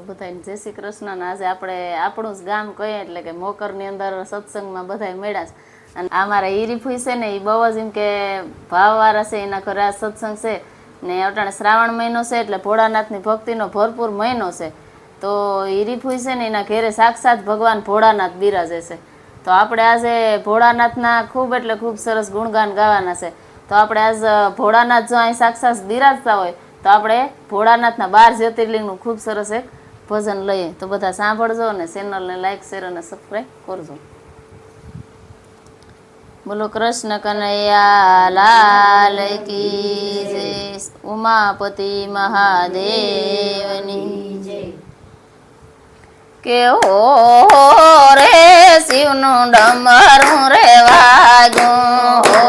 બધાને જય શ્રી કૃષ્ણ. આજે આપણે આપણું જ ગામ કહીએ એટલે કે મોકરની અંદર સત્સંગમાં બધા મળ્યા છે. અને આ મારા હીરીફુઈ છે ને એ બહુ જ એમ કે ભાવવાળા છે, એના ઘરે આ સત્સંગ છે ને અટાણે શ્રાવણ મહિનો છે એટલે ભોળાનાથની ભક્તિનો ભરપૂર મહિનો છે. તો હીરીફુઈ છે ને એના ઘેરે સાક્ષાત ભગવાન ભોળાનાથ બિરાજે છે. તો આપણે આજે ભોળાનાથના ખૂબ એટલે ખૂબ સરસ ગુણગાન ગાવાના છે. તો આપણે આજ ભોળાનાથ જો અહીં સાક્ષાત બિરાજતા હોય તો આપણે ભોળાનાથના 12 જ્યોતિર્લિંગનું ખૂબ સરસ એક ભજન લઈએ. તો બધા સાંભળજો અને ચેનલને લાઈક શેર અને સબસ્ક્રાઈબ કરજો. બોલો કૃષ્ણ કનૈયા લાલ કી જય. ઉમાપતિ મહાદેવની જય. કે હો રે શિવનું ડમરું રે વાગ્યું, હો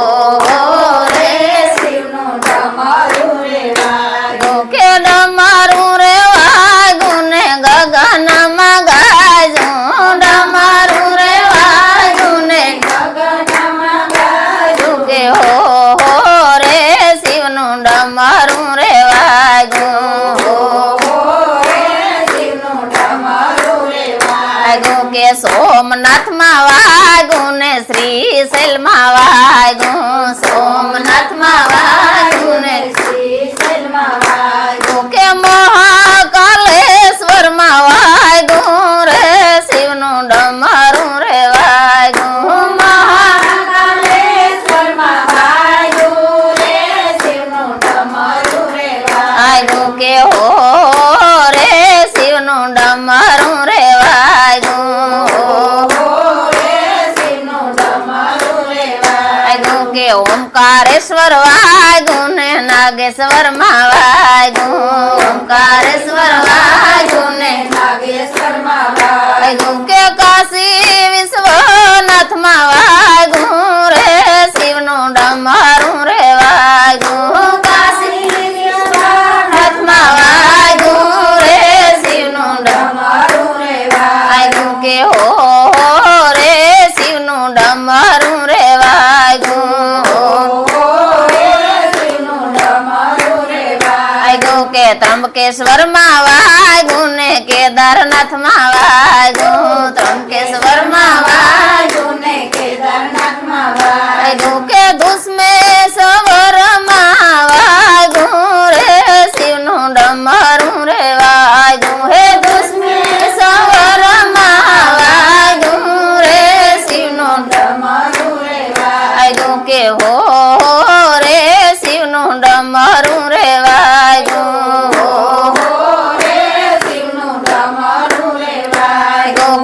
રે શિવનું ડમરું રે વાગ્યું, કે ડમરું રે વાગ્યું ને ગગનમાં ગાજું, ડમરું રે વાગ્યું ને ગગનમાં ગાજું, કે હો રે શિવનું ડમરું રે વાગ્યું, કે સોમનાથમાં વાગ્યું ને શ્રીશૈલમાં વાગ્યું, સોમનાથમાં વાગ્યું ને શ્રીશૈલમાં વાગ્યું, કે મહાકાલેશ્વરમાં વાગ્યું રે શિવનું ડમરું રે વાગ્યું, મહાકાલેશ્વરમાં વાગ્યું રે શિવનું ડમરું રે વાગ્યું, કે હો રે શિવનું ડમરું રે વાગ્યું, કે ઓમકારેશ્વર વાગ્યું ને નાગેશ્વરમાં વાગ્યું, ઓમકારેશ્વર વાગ્યું ને નાગેશ્વરમાં વાગ્યું, કે કાશી વિશ્વનાથમાં વાગ્યું રે શિવનું ડમરું રે વાગ્યું, કાશી વિશ્વનાથમાં વાગ્યું રે શિવનું ડમરું રે વાગ્યું, કે હો રે શિવનું ડમરું રે વાગ્યું, કે ત્રંબકેશ્વરમાં વાગ્યું ને કેદારનાથમાં વાગ્યું, ત્રંબકેશ્વરમાં વાગ્યું ને કેદારનાથમાં વાગ્યું, કે દુશ્મેશ્વરમાં વાગ્યું રે શિવનું ડમરું રે વાગ્યું, હે દુશ્મેશ્વરમાં વાગ્યું રે શિવનું ડમરું રે વાગ્યું, કે હો રે શિવનું ડમરું રે વાગ્યું,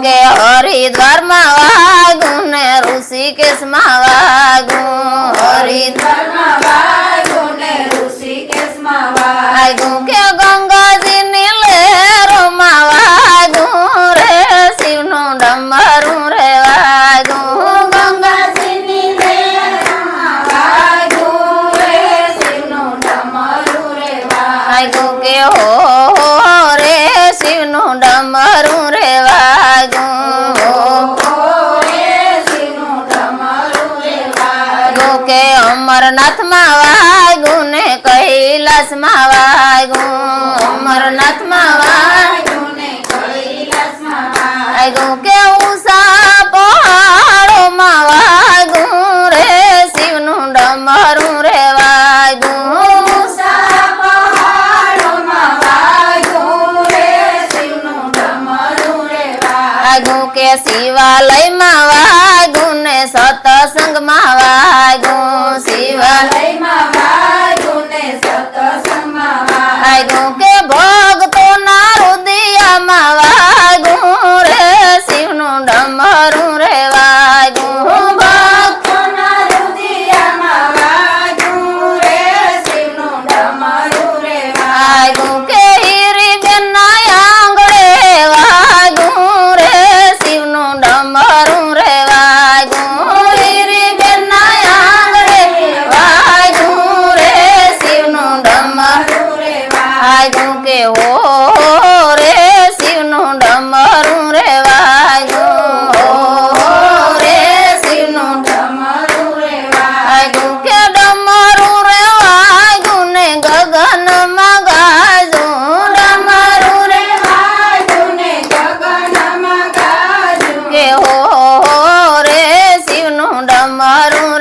કે હરિદ્વારમાં વાગ્યું ને ઋષિકેશમાં વાગ્યું, હરિદ્વારમાં વાગ્યું ને ઋષિકેશમાં વાગ્યું, કે ગંગાજીની લહેરોમાં વાગ્યું રે શિવનું ડમરું રે વાગ્યું, ગંગાજીની લહેરોમાં વાગ્યું રે શિવનું ડમરું રે વાગ્યું, કે હો રે શિવનું ડમરું રે વાગ્યું, કે અમરનાથમાં વાગ્યું ને કૈલાસમાં વાગ્યું, અમરનાથમાં વાગ્યું ને કૈલાસમાં વાગ્યું, કે ઉષા પહાડોમાં વાગ્યું રે શિવનું ડમરું રે વાગ્યું, ઉષા પહાડોમાં વાગ્યું રે શિવનું ડમરું રે વાગ્યું, કે શિવાલયમાં વાગ્યું ને સતસંગમાં વાગ્યું, શિવાલયમાં વાગ્યું ને સતસંગમાં વાગ્યું, કે ભક્તોના હૃદયમાં વાગ્યું રે શિવનું ડમરું રે વાગ્યું, ભક્તોના હૃદયમાં વાગ્યું રે શિવનું ડમરું રે વાગ્યું, કે હીરીબેનના આંગણે વાગ્યું રે શિવનું ડમરું રે વાગ્યું, હીરીબેનના આંગણે વાગ્યું રે શિવનું ડમરું રે વાગ્યું, કે હો રે શિવનું ડમરું રે વાગ્યું, હો રે શિવનું ડમરું રે વાગ્યું, કે ડમરું રે વાગ્યું ને ગગનમાં ગાજું, ડમરું રે વાગ્યું મરું